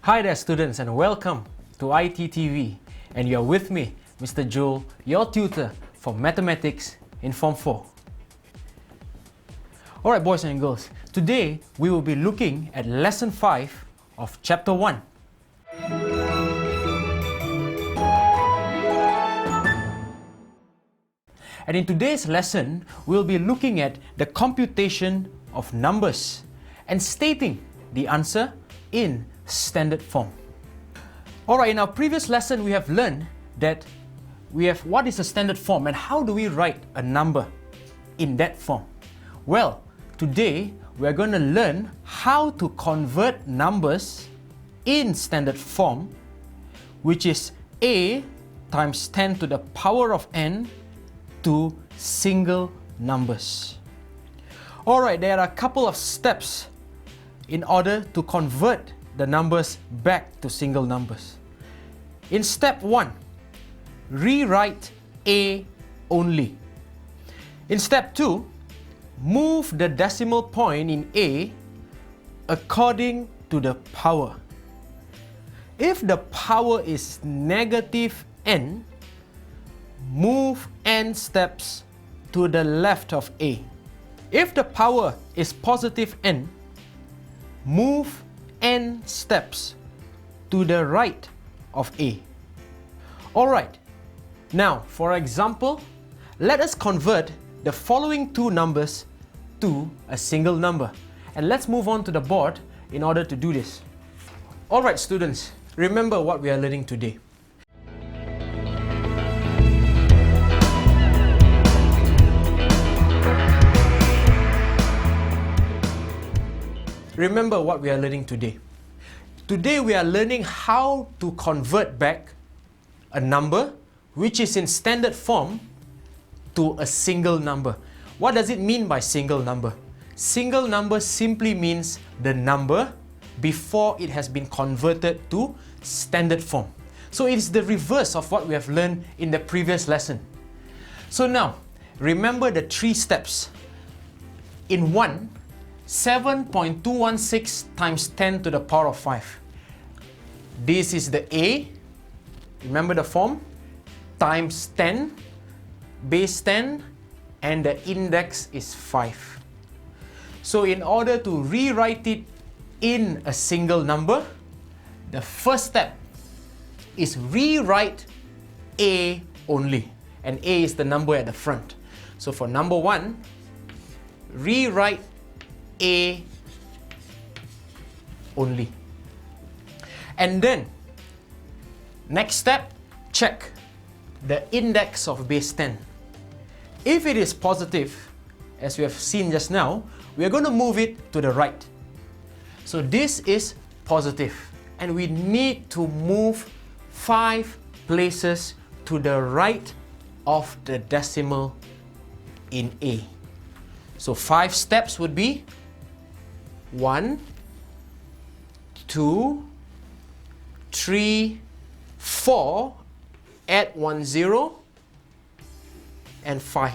Hi there students and welcome to iTTV, and you're with me, Mr. Joel, your tutor for Mathematics in Form 4. Alright boys and girls, today we will be looking at Lesson 5 of Chapter 1. And in today's lesson, we'll be looking at the computation of numbers and stating the answer in standard form. Alright, in our previous lesson, we have learned that what is a standard form and how do we write a number in that form. Well, today we are going to learn how to convert numbers in standard form, which is a times 10 to the power of n, to single numbers. Alright, there are a couple of steps in order to convert the numbers back to single numbers. In step 1, rewrite a only. In step 2, move the decimal point in a according to the power. If the power is negative n, move n steps to the left of a. If the power is positive n, move n steps to the right of a. Alright, now for example, let us convert the following two numbers to a single number. And let's move on to the board in order to do this. Alright students, remember what we are learning today. Remember what we are learning today. Today we are learning how to convert back a number which is in standard form to a single number. What does it mean by single number? Single number simply means the number before it has been converted to standard form. So it's the reverse of what we have learned in the previous lesson. So now, remember the three steps. In 1, 7.216 times 10 to the power of 5. This is the A, remember the form, times 10, base 10, and the index is 5. So in order to rewrite it in a single number, the first step is rewrite A only, and A is the number at the front. So for number 1, rewrite A only. And then, next step, check the index of base 10. If it is positive, as we have seen just now, we are going to move it to the right. So this is positive, and we need to move 5 places to the right of the decimal in A. So 5 steps would be 1, 2, 3, 4, add 1 0, and 5,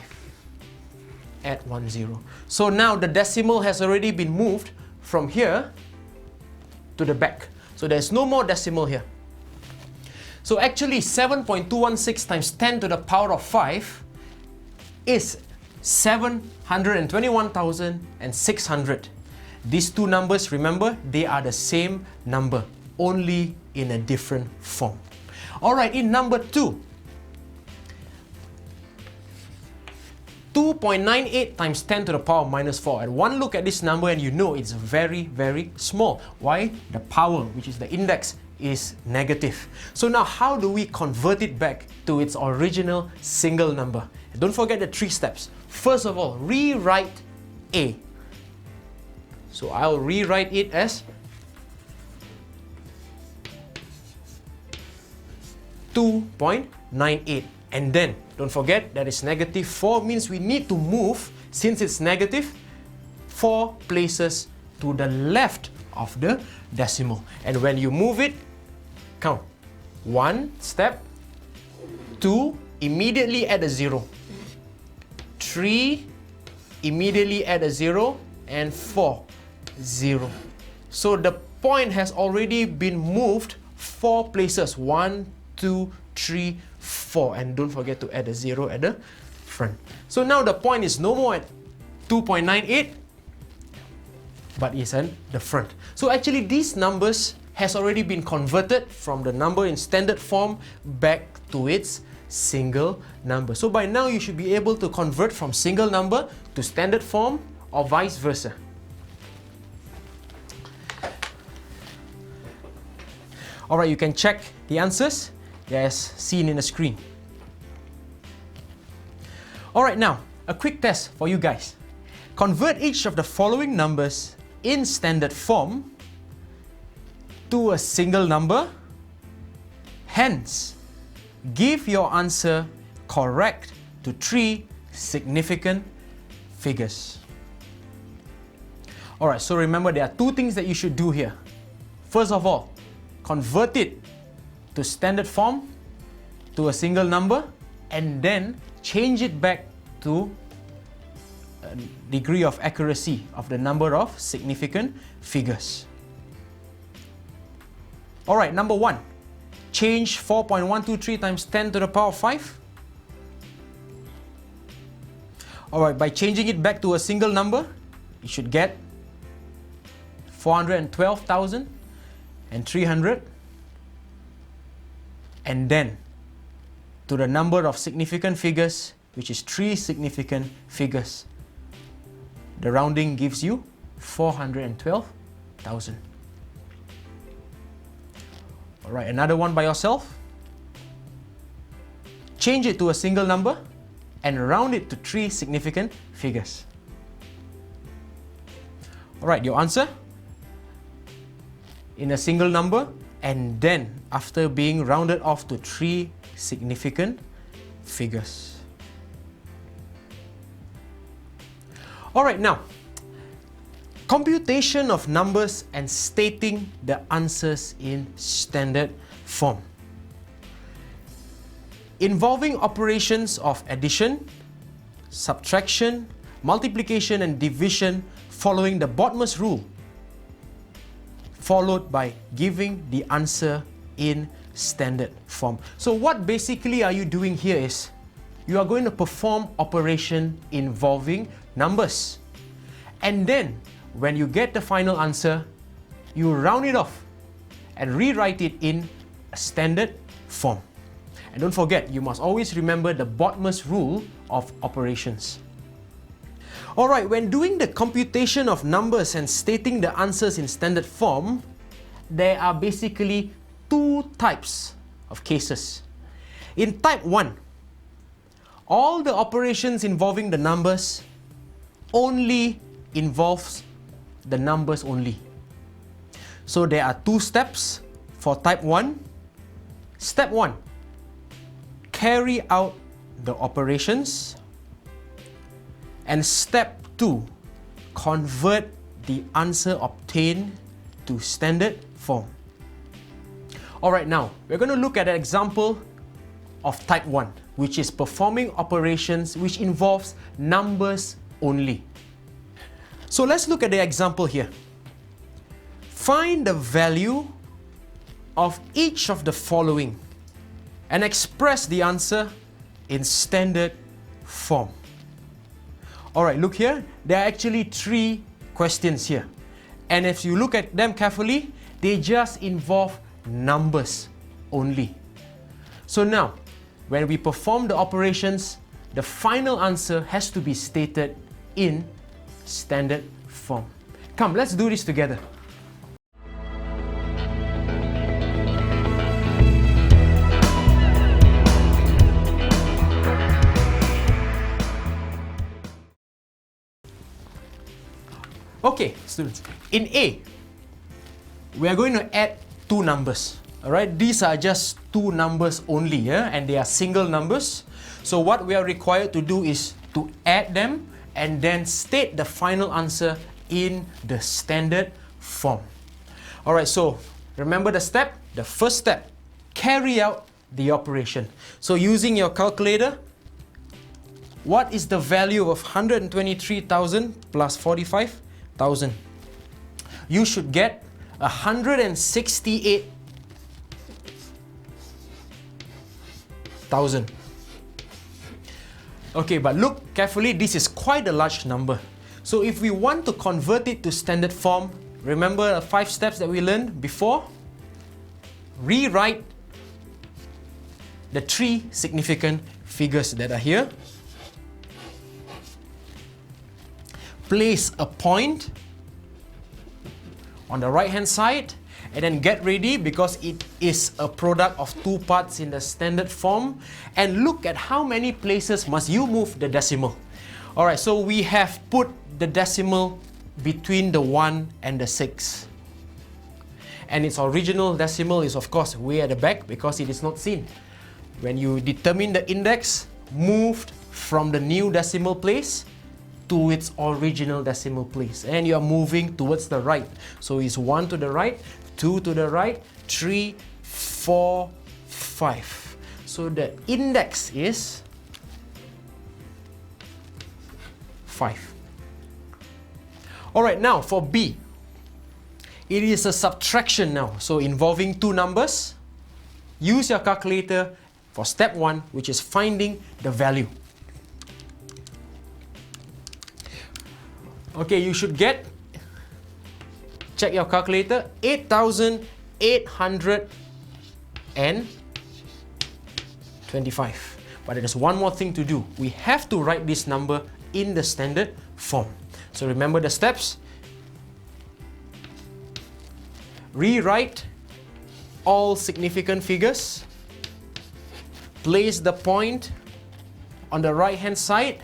add 1 0. So now the decimal has already been moved from here to the back. So there's no more decimal here. So actually 7.216 times 10 to the power of 5 is 721,600. These two numbers, remember, they are the same number, only in a different form. Alright, in number 2, 2.98 times 10 to the power of minus 4. And one look at this number and you know it's very, very small. Why? The power, which is the index, is negative. So now how do we convert it back to its original single number? And don't forget the 3 steps. First of all, rewrite A. So I'll rewrite it as 2.98. And then, don't forget that is negative 4 means we need to move, since it's negative, 4 places to the left of the decimal. And when you move it, count. 1 step, 2, immediately add a 0. 3, immediately add a 0, and 4, 0. So the point has already been moved 4 places. 1, 2, 3, 4. And don't forget to add a 0 at the front. So now the point is no more at 2.98, but is at the front. So actually these numbers has already been converted from the number in standard form back to its single number. So by now you should be able to convert from single number to standard form or vice versa. Alright, you can check the answers as seen in the screen. Alright, now a quick test for you guys. Convert each of the following numbers in standard form to a single number, hence give your answer correct to 3 significant figures. Alright, so remember there are 2 things that you should do here. First of all, convert it to standard form to a single number and then change it back to a degree of accuracy of the number of significant figures. Alright, number 1. Change 4.123 times 10 to the power of 5. Alright, by changing it back to a single number, you should get 412,300, and then to the number of significant figures, which is 3 significant figures. The rounding gives you 412,000. Alright, another one by yourself. Change it to a single number and round it to 3 significant figures. Alright, your answer in a single number and then after being rounded off to 3 significant figures. Alright, now computation of numbers and stating the answers in standard form. Involving operations of addition, subtraction, multiplication and division following the Bodmer's rule, followed by giving the answer in standard form. So what basically are you doing here is, you are going to perform operation involving numbers. And then, when you get the final answer, you round it off and rewrite it in a standard form. And don't forget, you must always remember the Bodmer's rule of operations. Alright, when doing the computation of numbers and stating the answers in standard form, there are basically 2 types of cases. In type 1, all the operations involving the numbers only involves the numbers only. So there are 2 steps for type 1. Step 1, carry out the operations. And step 2, convert the answer obtained to standard form. Alright, now we're going to look at an example of type 1, which is performing operations which involves numbers only. So let's look at the example here. Find the value of each of the following and express the answer in standard form. Alright, look here. There are actually 3 questions here. And if you look at them carefully, they just involve numbers only. So now, when we perform the operations, the final answer has to be stated in standard form. Come, let's do this together. Okay, students, in A, we are going to add 2 numbers. Alright, these are just 2 numbers only, yeah? And they are single numbers. So what we are required to do is to add them and then state the final answer in the standard form. Alright, so remember the step? The first step, carry out the operation. So using your calculator, what is the value of 123,000 plus 45,000? You should get 168,000. Okay, but look carefully, this is quite a large number. So if we want to convert it to standard form, remember the 5 steps that we learned before? Rewrite the 3 significant figures that are here. Place a point on the right hand side, and then get ready because it is a product of 2 parts in the standard form, and look at how many places must you move the decimal. Alright, so we have put the decimal between the 1 and the 6, and its original decimal is of course way at the back because it is not seen. When you determine the index, moved from the new decimal place to its original decimal place, and you are moving towards the right. So it's 1 to the right, 2 to the right, 3, 4, 5. So the index is 5. Alright, now for B, it is a subtraction now, so involving 2 numbers. Use your calculator for step 1, which is finding the value. Okay, you should get, check your calculator, 8,825. But there's one more thing to do. We have to write this number in the standard form. So remember the steps. Rewrite all significant figures. Place the point on the right hand side,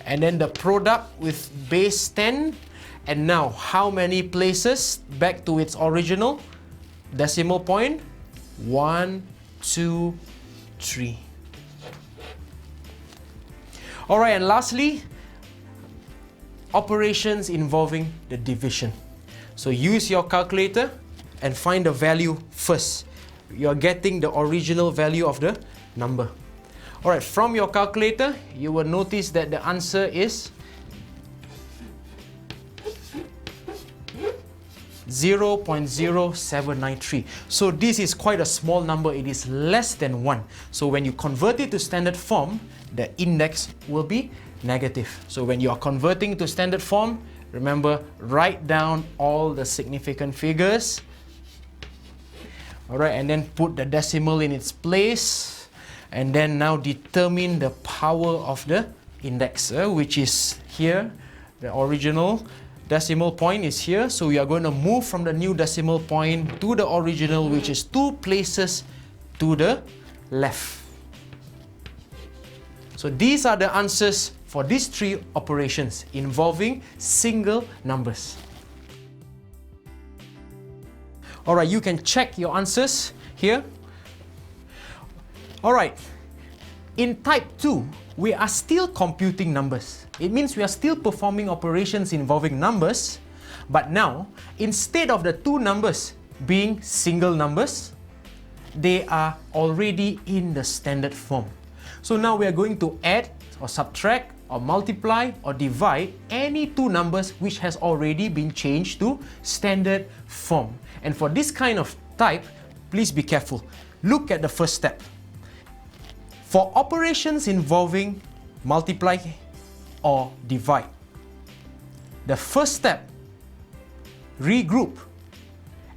and then the product with base 10. And now, how many places back to its original decimal point? 1, 2, 3. Alright, and lastly, operations involving the division. So use your calculator and find the value first. You're getting the original value of the number. Alright, from your calculator, you will notice that the answer is 0.0793. So this is quite a small number, it is less than 1. So when you convert it to standard form, the index will be negative. So when you are converting to standard form, remember, write down all the significant figures. Alright, and then put the decimal in its place. And then now determine the power of the index, which is here. The original decimal point is here. So we are going to move from the new decimal point to the original, which is 2 places to the left. So these are the answers for these 3 operations involving single numbers. Alright, you can check your answers here. Alright, in type 2, we are still computing numbers. It means we are still performing operations involving numbers, but now, instead of the 2 numbers being single numbers, they are already in the standard form. So now we are going to add or subtract or multiply or divide any 2 numbers which has already been changed to standard form. And for this kind of type, please be careful. Look at the first step. For operations involving multiply or divide, the first step, regroup.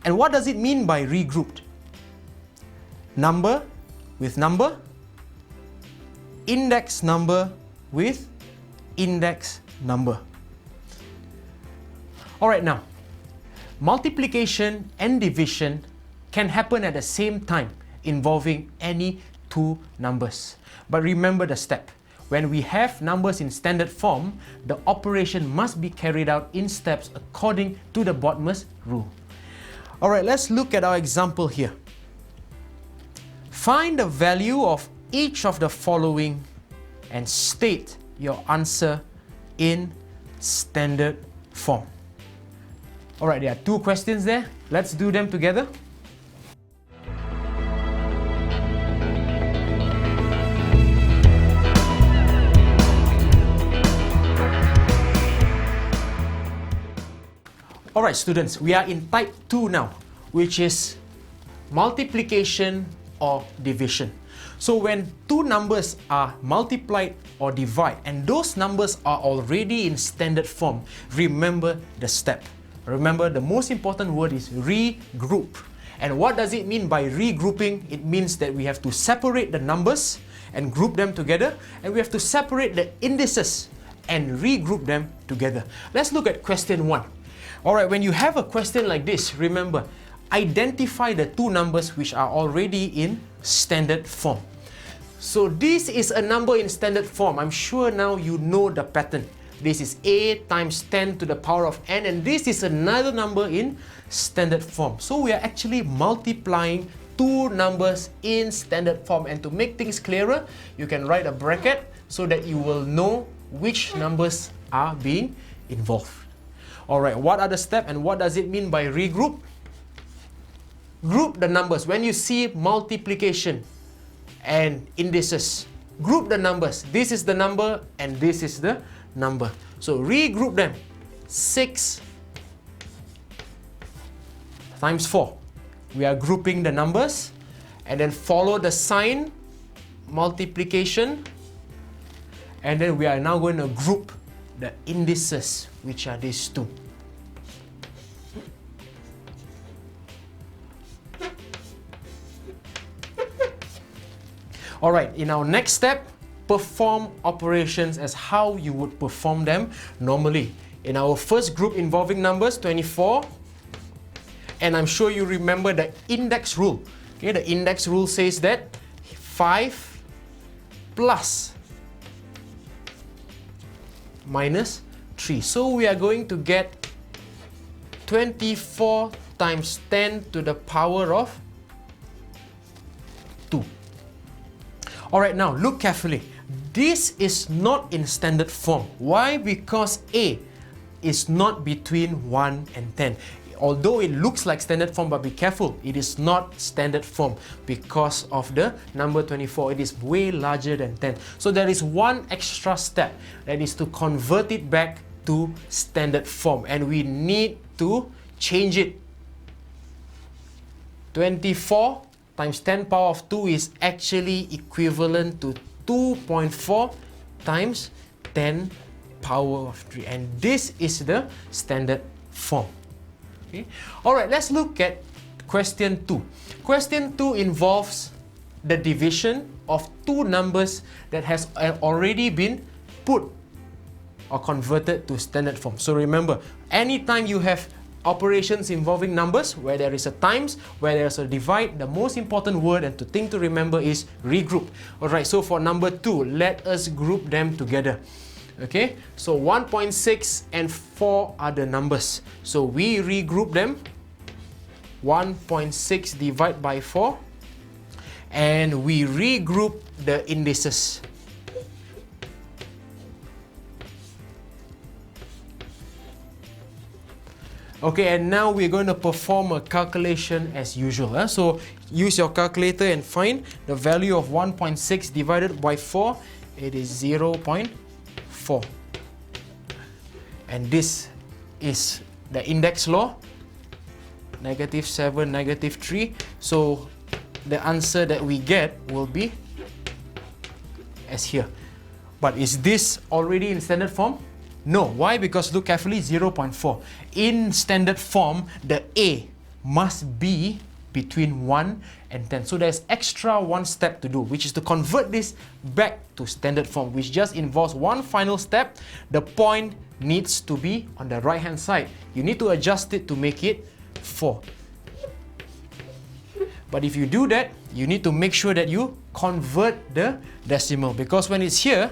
And what does it mean by regrouped? Number with number, index number with index number. Alright, now, multiplication and division can happen at the same time involving any 2 numbers. But remember the step. When we have numbers in standard form, the operation must be carried out in steps according to the Bodmer's rule. Alright, let's look at our example here. Find the value of each of the following and state your answer in standard form. Alright, there are 2 questions there. Let's do them together. Alright students, we are in type 2 now, which is multiplication or division. So when two numbers are multiplied or divided and those numbers are already in standard form, remember the step. Remember, the most important word is regroup. And what does it mean by regrouping? It means that we have to separate the numbers and group them together, and we have to separate the indices and regroup them together. Let's look at question 1. Alright, when you have a question like this, remember, identify the two numbers which are already in standard form. So this is a number in standard form. I'm sure now you know the pattern. This is a times 10 to the power of n, and this is another number in standard form. So we are actually multiplying two numbers in standard form. And to make things clearer, you can write a bracket so that you will know which numbers are being involved. Alright, what are the steps and what does it mean by regroup? Group the numbers. When you see multiplication and indices, group the numbers. This is the number and this is the number. So regroup them. 6 times 4. We are grouping the numbers, and then follow the sign multiplication, and then we are now going to group the indices, which are these two. Alright, in our next step, perform operations as how you would perform them normally. In our first group involving numbers, 24, and I'm sure you remember the index rule. Okay, the index rule says that 5 plus minus 3. So we are going to get 24 times 10 to the power of 2. Alright, now look carefully. This is not in standard form. Why? Because A is not between 1 and 10. Although it looks like standard form, but be careful, it is not standard form because of the number 24. It is way larger than 10. So there is one extra step, that is to convert it back to standard form, and we need to change it. 24 times 10 power of 2 is actually equivalent to 2.4 times 10 power of 3, and this is the standard form. Okay. Alright, let's look at question 2. Question 2 involves the division of two numbers that has already been put or converted to standard form. So remember, anytime you have operations involving numbers where there is a times, where there is a divide, the most important word and the thing to remember is regroup. Alright, so for number 2, let us group them together. Okay, so 1.6 and 4 are the numbers. So we regroup them. 1.6 divided by 4, and we regroup the indices. Okay, and now we're going to perform a calculation as usual. So use your calculator and find the value of 1.6 divided by 4. It is 0.4. And this is the index law, -7, -3. So the answer that we get will be as here. But is this already in standard form? No. Why? Because look carefully, 0.4. In standard form, the A must be between 1 and 10. So there's extra one step to do, which is to convert this back to standard form, which just involves one final step. The point needs to be on the right hand side. You need to adjust it to make it 4. But if you do that, you need to make sure that you convert the decimal, because when it's here,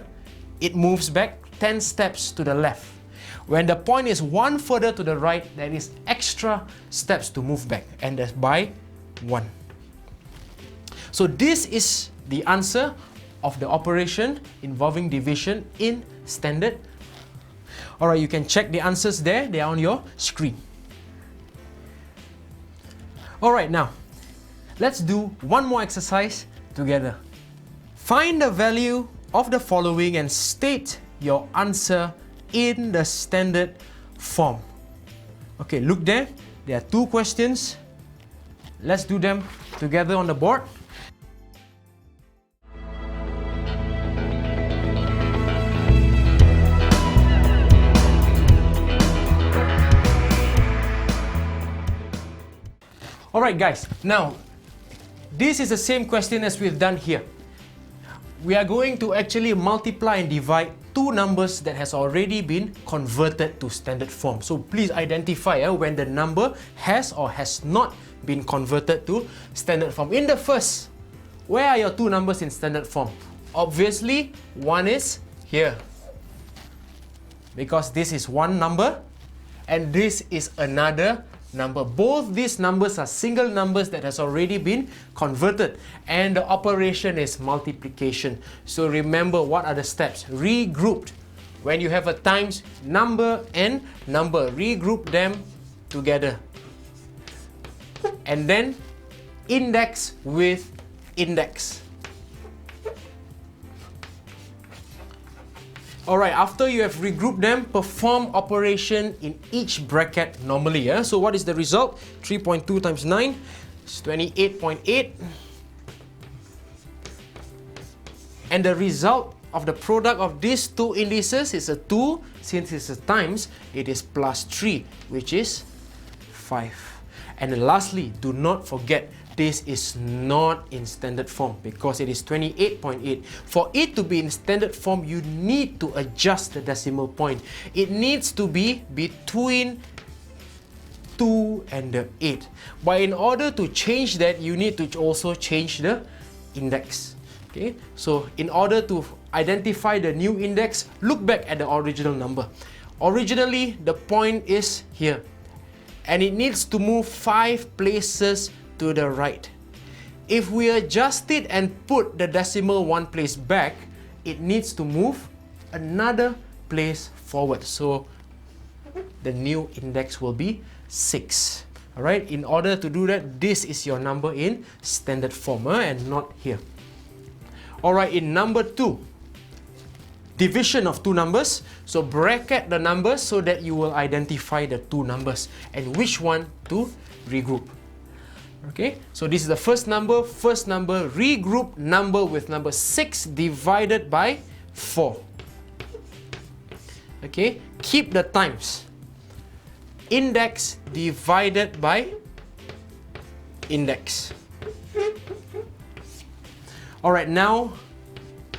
it moves back 10 steps to the left. When the point is one further to the right, there is extra steps to move back, and that's by 1. So this is the answer of the operation involving division in standard. Alright, you can check the answers there. They are on your screen. Alright, now let's do one more exercise together. Find the value of the following and state your answer in the standard form. Okay, look there. There are two questions. Let's do them together on the board. Alright guys, now this is the same question as we've done here. We are going to actually multiply and divide two numbers that has already been converted to standard form. So please identify when the number has or has not been converted to standard form. In the first, where are your two numbers in standard form? Obviously, one is here, because this is one number and this is another number. Both these numbers are single numbers that has already been converted, and the operation is multiplication. So remember, what are the steps? Regrouped. When you have a times number and number, regroup them together. And then index with index. Alright, after you have regrouped them, perform operation in each bracket normally. So what is the result? 3.2 times 9 is 28.8. And the result of the product of these two indices is a 2. Since it's a times, it is plus 3, which is 5. And lastly, do not forget, this is not in standard form because it is 28.8. For it to be in standard form, you need to adjust the decimal point. It needs to be between 2 and the 8. But in order to change that, you need to also change the index. Okay, so in order to identify the new index, look back at the original number. Originally, the point is here, and it needs to move 5 places to the right. If we adjust it and put the decimal 1 place back, it needs to move another place forward. So the new index will be 6. Alright, in order to do that, this is your number in standard form and not here. Alright, in number 2, division of two numbers. So bracket the numbers so that you will identify the two numbers and which one to regroup. Okay, so this is the first number, regroup number with number 6 divided by 4. Okay, keep the times. Index divided by index. Alright, now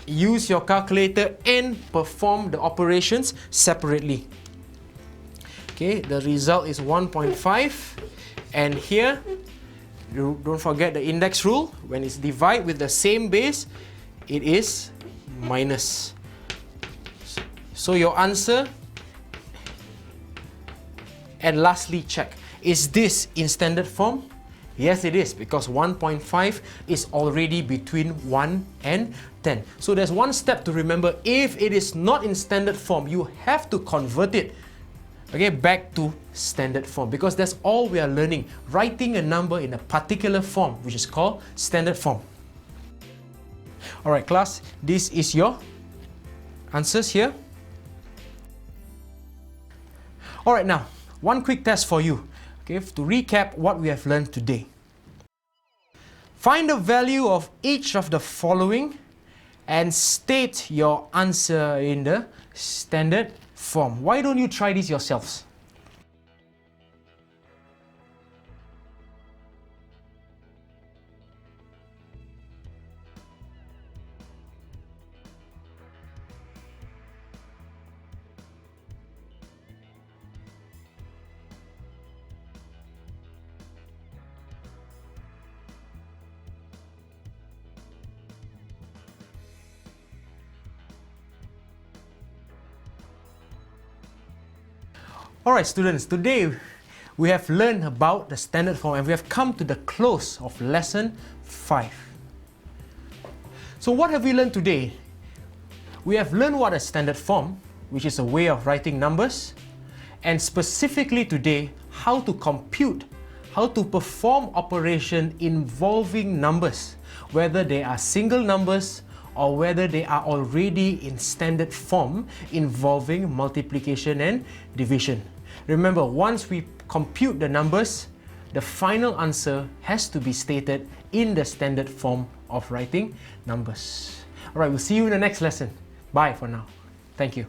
use your calculator and perform the operations separately. Okay, the result is 1.5, and here, don't forget the index rule. When it's divided with the same base, it is minus. So your answer, and lastly check, is this in standard form? Yes, it is, because 1.5 is already between 1 and 10. So there's one step to remember. If it is not in standard form, you have to convert it, okay, back to standard form, because that's all we are learning, writing a number in a particular form, which is called standard form. Alright class, this is your answers here. Alright, now one quick test for you, okay, to recap what we have learned today. Find the value of each of the following and state your answer in the standard form. Why don't you try this yourselves? Alright students, today we have learned about the standard form and we have come to the close of lesson 5. So what have we learned today? We have learned what a standard form, which is a way of writing numbers, and specifically today, how to compute, how to perform operation involving numbers, whether they are single numbers or whether they are already in standard form involving multiplication and division. Remember, once we compute the numbers, the final answer has to be stated in the standard form of writing numbers. Alright, we'll see you in the next lesson. Bye for now. Thank you.